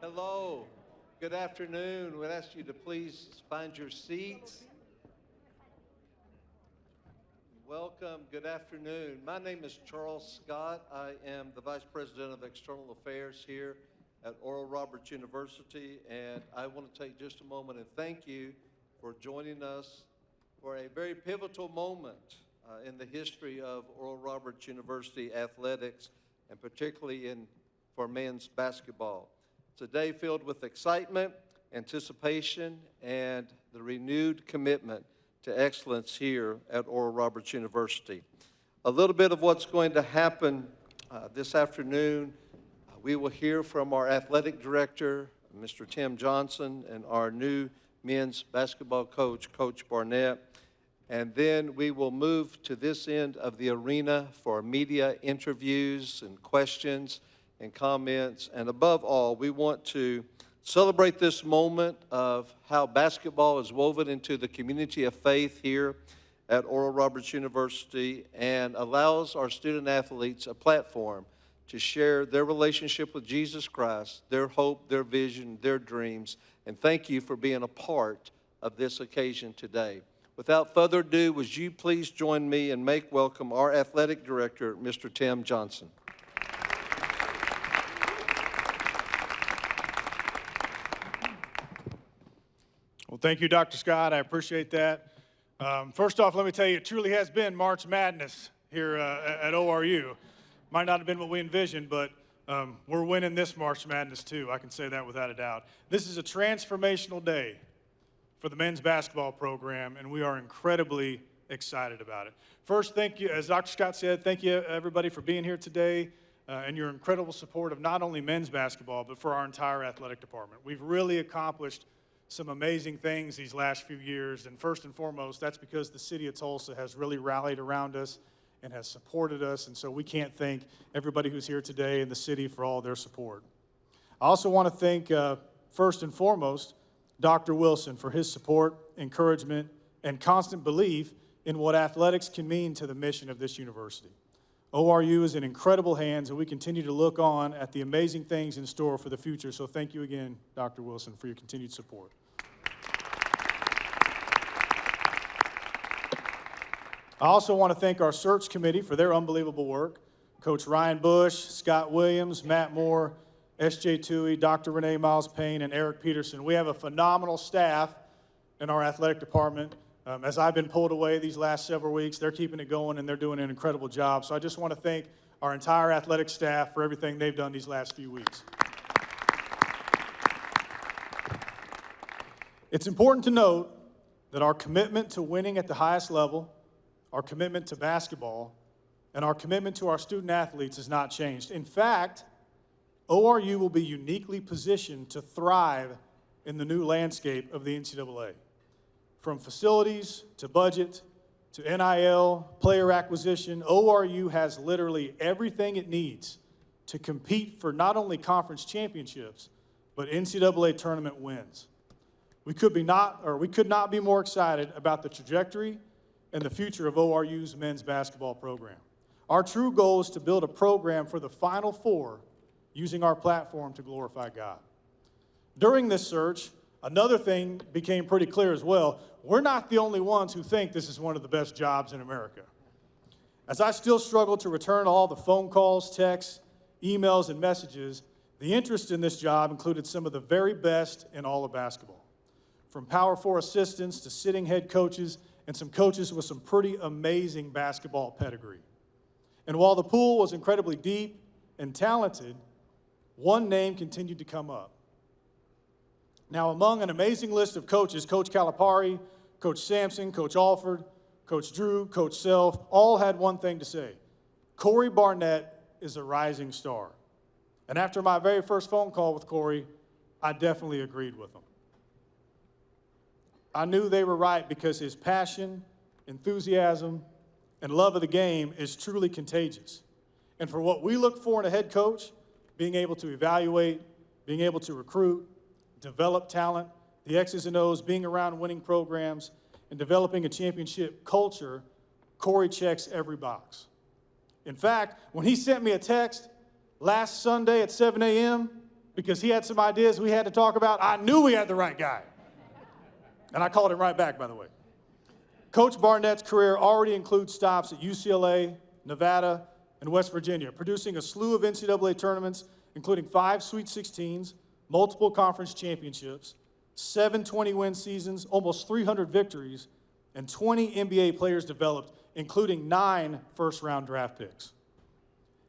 Hello. Good afternoon. We'd ask you to please find your seats. Welcome. Good afternoon. My name is Charles Scott. I am the Vice President of External Affairs here at Oral Roberts University, and I want to take just a moment and thank you for joining us for a very pivotal moment in the history of Oral Roberts University athletics, and particularly for men's basketball. It's a day filled with excitement, anticipation, and the renewed commitment to excellence here at Oral Roberts University. A little bit of what's going to happen this afternoon. We will hear from our athletic director, Mr. Tim Johnson, and our new men's basketball coach, Coach Barnett. And then we will move to this end of the arena for media interviews and questions and comments. And above all, we want to celebrate this moment of how basketball is woven into the community of faith here at Oral Roberts University and allows our student athletes a platform to share their relationship with Jesus Christ, their hope, their vision, their dreams. And thank you for being a part of this occasion today. Without further ado, would you please join me and make welcome our athletic director, Mr. Tim Johnson. Well, thank you, Dr. Scott. I appreciate that. First off, let me tell you, it truly has been March Madness here at ORU. Might not have been what we envisioned, but we're winning this March Madness too. I can say that without a doubt. This is a transformational day for the men's basketball program, and we are incredibly excited about it. First, thank you, as Dr. Scott said, thank you everybody for being here today and your incredible support of not only men's basketball, but for our entire athletic department. We've really accomplished some amazing things these last few years, and first and foremost, that's because the city of Tulsa has really rallied around us and has supported us, and so we can't thank everybody who's here today in the city for all their support. I also want to thank, first and foremost, Dr. Wilson for his support, encouragement, and constant belief in what athletics can mean to the mission of this university. ORU is in incredible hands, and we continue to look on at the amazing things in store for the future. So thank you again, Dr. Wilson, for your continued support. I also want to thank our search committee for their unbelievable work. Coach Ryan Bush, Scott Williams, Matt Moore, S.J. Toohey, Dr. Renee Miles-Payne, and Eric Peterson. We have a phenomenal staff in our athletic department. As I've been pulled away these last several weeks, they're keeping it going, and they're doing an incredible job. So I just want to thank our entire athletic staff for everything they've done these last few weeks. It's important to note that our commitment to winning at the highest level, our commitment to basketball, and our commitment to our student athletes has not changed. In fact, ORU will be uniquely positioned to thrive in the new landscape of the NCAA. From facilities to budget to NIL, player acquisition, ORU has literally everything it needs to compete for not only conference championships, but NCAA tournament wins. We could not be more excited about the trajectory and the future of ORU's men's basketball program. Our true goal is to build a program for the Final Four using our platform to glorify God. During this search, another thing became pretty clear as well. We're not the only ones who think this is one of the best jobs in America. As I still struggle to return all the phone calls, texts, emails, and messages, the interest in this job included some of the very best in all of basketball. From Power 4 assistants to sitting head coaches and some coaches with some pretty amazing basketball pedigree. And while the pool was incredibly deep and talented, one name continued to come up. Now, among an amazing list of coaches, Coach Calipari, Coach Sampson, Coach Alford, Coach Drew, Coach Self, all had one thing to say. Kory Barnett is a rising star. And after my very first phone call with Kory, I definitely agreed with him. I knew they were right because his passion, enthusiasm, and love of the game is truly contagious. And for what we look for in a head coach, being able to evaluate, being able to recruit, develop talent, the X's and O's, being around winning programs, and developing a championship culture, Kory checks every box. In fact, when he sent me a text, last Sunday at 7 a.m. because he had some ideas we had to talk about. I knew we had the right guy. And I called him right back, by the way. Coach Barnett's career already includes stops at UCLA, Nevada, and West Virginia, producing a slew of NCAA tournaments, including 5 Sweet 16s, multiple conference championships, 7 20-win seasons, almost 300 victories, and 20 NBA players developed, including 9 first-round draft picks.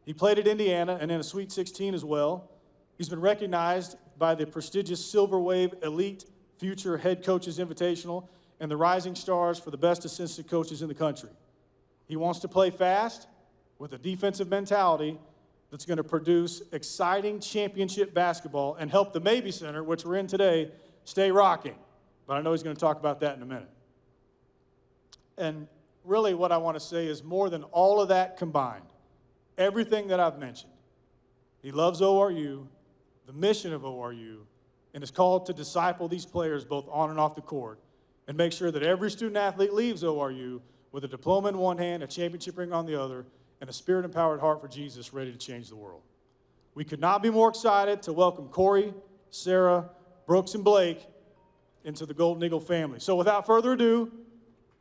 He played at Indiana and in a Sweet 16 as well. He's been recognized by the prestigious Silver Wave Elite Future Head Coaches Invitational and the Rising Stars for the best assistant coaches in the country. He wants to play fast with a defensive mentality that's going to produce exciting championship basketball and help the Mabee Center, which we're in today, stay rocking. But I know he's going to talk about that in a minute. And really what I want to say is more than all of that combined, everything that I've mentioned. He loves ORU, the mission of ORU, and is called to disciple these players both on and off the court and make sure that every student athlete leaves ORU with a diploma in one hand, a championship ring on the other, and a spirit-empowered heart for Jesus ready to change the world. We could not be more excited to welcome Kory, Sarah, Brooks, and Blake into the Golden Eagle family. So without further ado,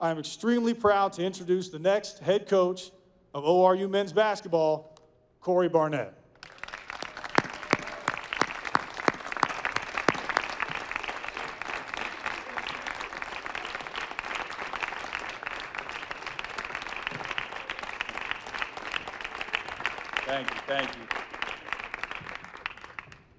I am extremely proud to introduce the next head coach of ORU men's basketball, Kory Barnett.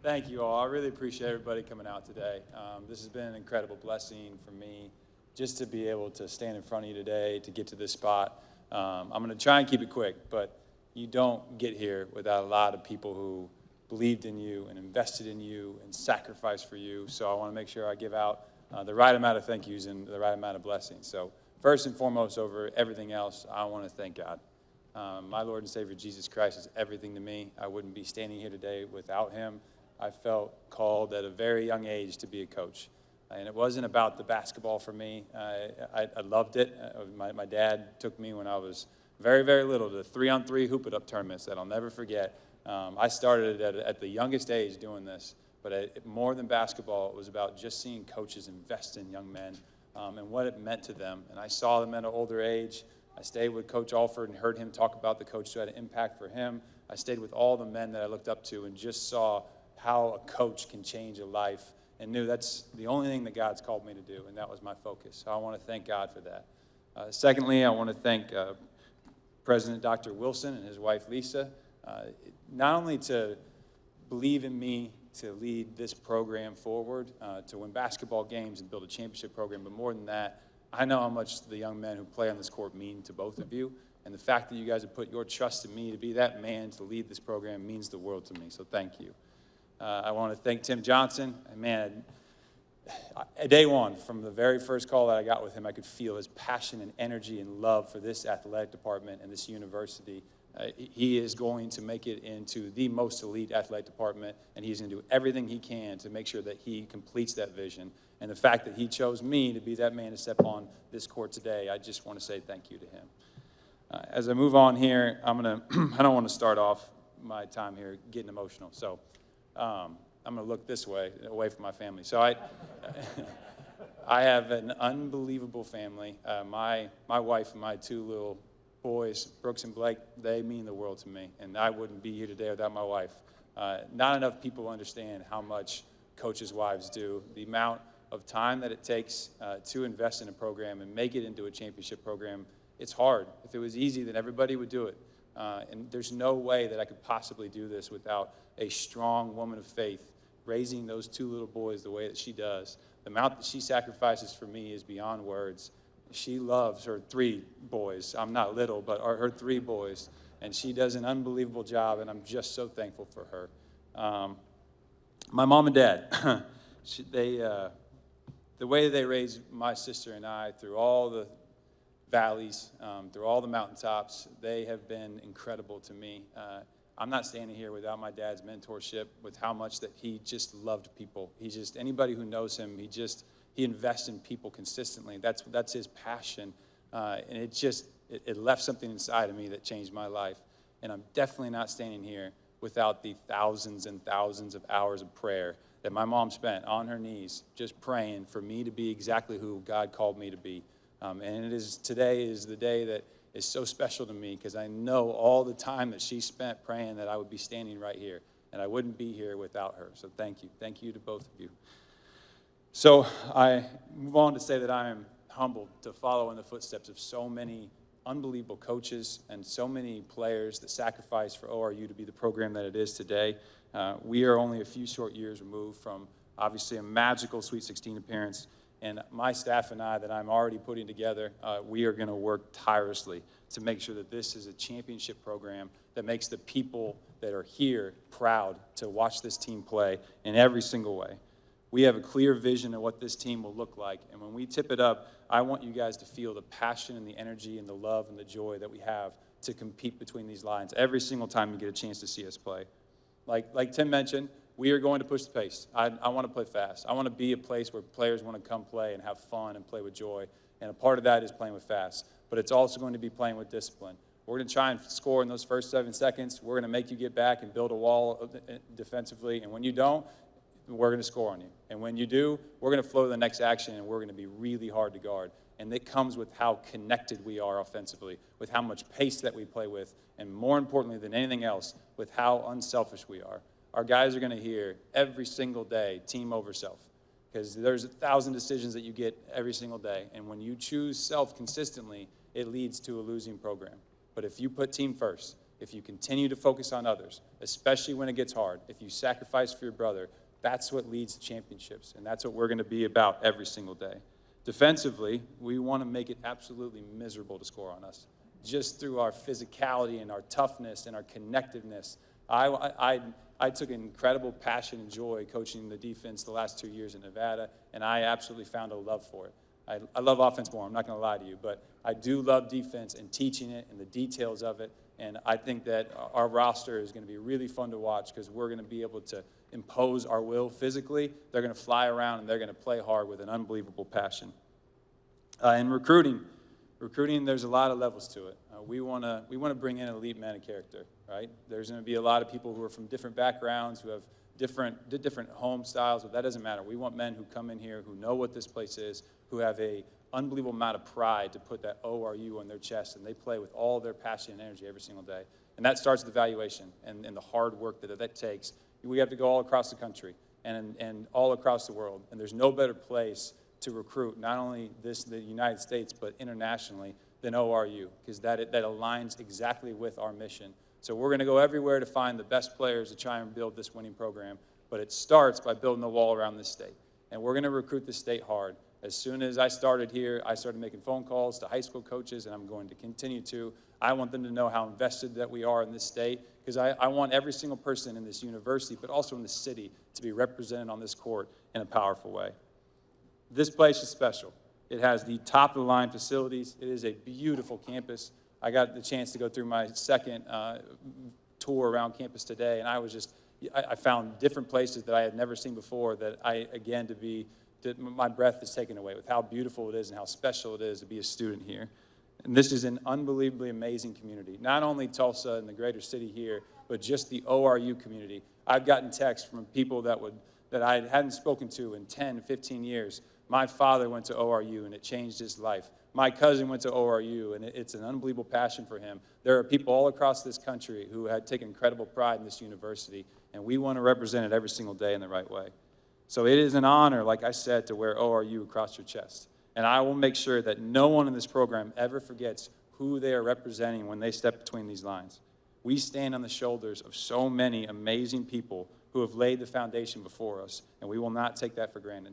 Thank you all. I really appreciate everybody coming out today. This has been an incredible blessing for me just to be able to stand in front of you today, to get to this spot. I'm going to try and keep it quick, but you don't get here without a lot of people who believed in you and invested in you and sacrificed for you. So I want to make sure I give out the right amount of thank yous and the right amount of blessings. So first and foremost, over everything else, I want to thank God. My Lord and Savior Jesus Christ is everything to me. I wouldn't be standing here today without him. I felt called at a very young age to be a coach. And it wasn't about the basketball for me. I loved it. My dad took me when I was very, very little to 3-on-3 hoop-it-up tournaments that I'll never forget. I started at the youngest age doing this, but more than basketball, it was about just seeing coaches invest in young men and what it meant to them. And I saw them at an older age. I stayed with Coach Alford and heard him talk about the coach who had an impact for him. I stayed with all the men that I looked up to and just saw how a coach can change a life and knew that's the only thing that God's called me to do, and that was my focus. So I want to thank God for that. Secondly, I want to thank President Dr. Wilson and his wife, Lisa, not only to believe in me to lead this program forward, to win basketball games and build a championship program, but more than that, I know how much the young men who play on this court mean to both of you, and the fact that you guys have put your trust in me to be that man to lead this program means the world to me, so thank you. I want to thank Tim Johnson. Man, day one, from the very first call that I got with him, I could feel his passion and energy and love for this athletic department and this university. He is going to make it into the most elite athletic department, and he's going to do everything he can to make sure that he completes that vision. And the fact that he chose me to be that man to step on this court today, I just want to say thank you to him. As I move on here, I don't want to start off my time here getting emotional. So I'm going to look this way, away from my family. So I have an unbelievable family. My wife and my 2 little boys, Brooks and Blake, they mean the world to me, and I wouldn't be here today without my wife. Not enough people understand how much coaches' wives do, the amount of time that it takes to invest in a program and make it into a championship program. It's hard. If it was easy, then everybody would do it. And there's no way that I could possibly do this without a strong woman of faith raising those 2 little boys the way that she does. The amount that she sacrifices for me is beyond words. She loves her 3 boys. I'm not little, but her 3 boys. And she does an unbelievable job, and I'm just so thankful for her. My mom and dad, the way they raised my sister and I through all the valleys, through all the mountaintops, they have been incredible to me. I'm not standing here without my dad's mentorship, with how much that he just loved people. Anybody who knows him, he invests in people consistently. That's his passion. And it left something inside of me that changed my life. And I'm definitely not standing here without the thousands and thousands of hours of prayer that my mom spent on her knees just praying for me to be exactly who God called me to be. And today is the day that is so special to me because I know all the time that she spent praying that I would be standing right here, and I wouldn't be here without her. So thank you. Thank you to both of you. So I move on to say that I am humbled to follow in the footsteps of so many unbelievable coaches and so many players that sacrificed for ORU to be the program that it is today. We are only a few short years removed from, obviously, a magical Sweet 16 appearance. And my staff and I that I'm already putting together, we are going to work tirelessly to make sure that this is a championship program that makes the people that are here proud to watch this team play in every single way. We have a clear vision of what this team will look like. And when we tip it up, I want you guys to feel the passion and the energy and the love and the joy that we have to compete between these lines every single time you get a chance to see us play. Like Tim mentioned, we are going to push the pace. I want to play fast. I want to be a place where players want to come play and have fun and play with joy. And a part of that is playing with fast. But it's also going to be playing with discipline. We're going to try and score in those first 7 seconds. We're going to make you get back and build a wall defensively. And when you don't, we're going to score on you. And when you do, we're going to flow to the next action, and we're going to be really hard to guard. And it comes with how connected we are offensively, with how much pace that we play with, and more importantly than anything else, with how unselfish we are. Our guys are going to hear every single day, team over self, because there's 1,000 decisions that you get every single day. And when you choose self consistently, it leads to a losing program. But if you put team first, if you continue to focus on others, especially when it gets hard, if you sacrifice for your brother, that's what leads to championships, and that's what we're going to be about every single day. Defensively, we want to make it absolutely miserable to score on us. Just through our physicality and our toughness and our connectiveness. I took incredible passion and joy coaching the defense the last 2 years in Nevada, and I absolutely found a love for it. I love offense more, I'm not going to lie to you, but I do love defense and teaching it and the details of it, and I think that our roster is going to be really fun to watch because we're going to be able to impose our will physically. They're going to fly around, and they're going to play hard with an unbelievable passion. In recruiting, there's a lot of levels to it. We want to bring in elite men of character, right? There's going to be a lot of people who are from different backgrounds, who have different home styles, but that doesn't matter. We want men who come in here, who know what this place is, who have a unbelievable amount of pride to put that ORU on their chest, and they play with all their passion and energy every single day. And that starts with evaluation and the hard work that takes. We have to go all across the country and all across the world, and there's no better place to recruit, not only the United States, but internationally, than ORU, because that aligns exactly with our mission. So we're going to go everywhere to find the best players to try and build this winning program, but it starts by building the wall around this state. And we're going to recruit the state hard. As soon as I started here, I started making phone calls to high school coaches, and I'm going to continue to. I want them to know how invested that we are in this state, because I want every single person in this university, but also in the city, to be represented on this court in a powerful way. This place is special. It has the top-of-the-line facilities. It is a beautiful campus. I got the chance to go through my second tour around campus today, and I found different places that I had never seen before that my breath is taken away with how beautiful it is and how special it is to be a student here. And this is an unbelievably amazing community. Not only Tulsa and the greater city here, but just the ORU community. I've gotten texts from people that I hadn't spoken to in 10, 15 years. My father went to ORU, and it changed his life. My cousin went to ORU, and it's an unbelievable passion for him. There are people all across this country who had taken incredible pride in this university, and we want to represent it every single day in the right way. So it is an honor, like I said, to wear ORU across your chest. And I will make sure that no one in this program ever forgets who they are representing when they step between these lines. We stand on the shoulders of so many amazing people who have laid the foundation before us, and we will not take that for granted.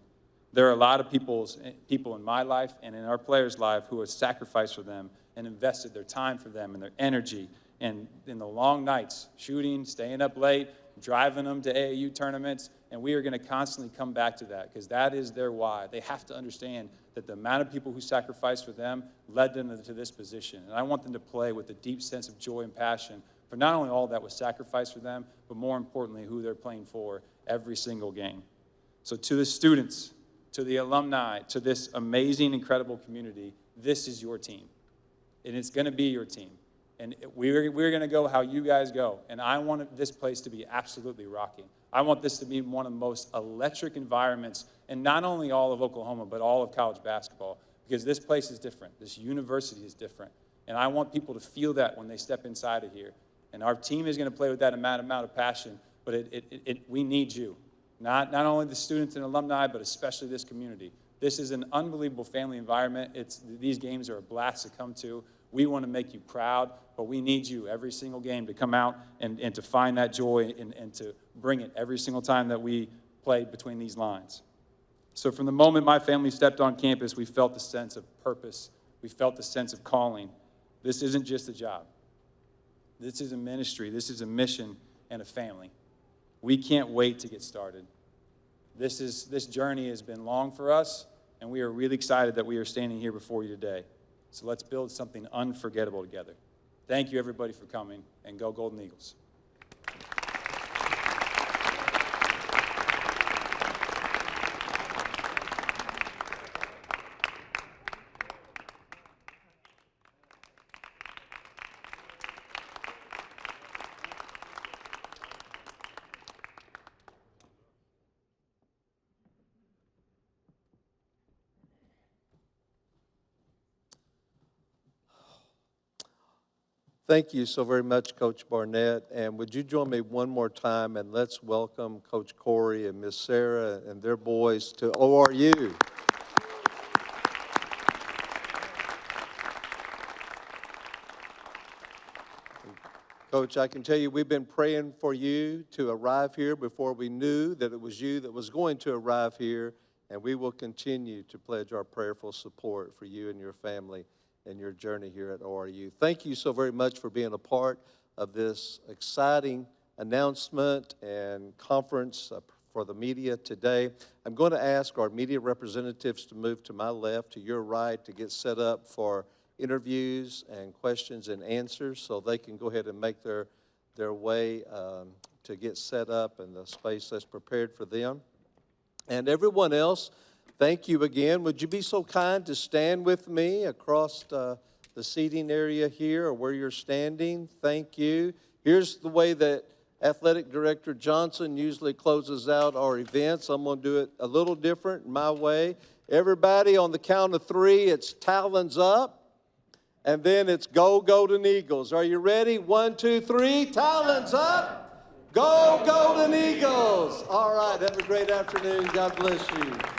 There are a lot of people in my life and in our players' life who have sacrificed for them and invested their time for them and their energy, and in the long nights, shooting, staying up late, driving them to AAU tournaments, and we are going to constantly come back to that because that is their why. They have to understand that the amount of people who sacrificed for them led them to this position, and I want them to play with a deep sense of joy and passion for not only all that was sacrificed for them, but more importantly, who they're playing for every single game. So to the students, to the alumni, to this amazing, incredible community, this is your team. And it's going to be your team. And we're going to go how you guys go. And I want this place to be absolutely rocking. I want this to be one of the most electric environments in not only all of Oklahoma, but all of college basketball, because this place is different. This university is different. And I want people to feel that when they step inside of here. And our team is going to play with that amount of passion, but we need you. Not only the students and alumni, but especially this community. This is an unbelievable family environment. These games are a blast to come to. We want to make you proud, but we need you every single game to come out and to find that joy and to bring it every single time that we play between these lines. So from the moment my family stepped on campus, we felt the sense of purpose. We felt the sense of calling. This isn't just a job. This is a ministry. This is a mission and a family. We can't wait to get started. This journey has been long for us, and we are really excited that we are standing here before you today. So let's build something unforgettable together. Thank you, everybody, for coming, and go Golden Eagles. Thank you so very much, Coach Barnett. And would you join me one more time and let's welcome Coach Kory and Miss Sarah and their boys to ORU. Coach, I can tell you we've been praying for you to arrive here before we knew that it was you that was going to arrive here, and we will continue to pledge our prayerful support for you and your family and your journey here at ORU. Thank you so very much for being a part of this exciting announcement and conference for the media today. I'm going to ask our media representatives to move to my left, to your right, to get set up for interviews and questions and answers, so they can go ahead and make their way to get set up in the space that's prepared for them. And everyone else, thank you again. Would you be so kind to stand with me across the seating area here or where you're standing? Thank you. Here's the way that Athletic Director Johnson usually closes out our events. I'm going to do it a little different, my way. Everybody, on the count of 3, it's talons up. And then it's go Golden Eagles. Are you ready? 1, 2, 3. Talons up. Go Golden Eagles. All right. Have a great afternoon. God bless you.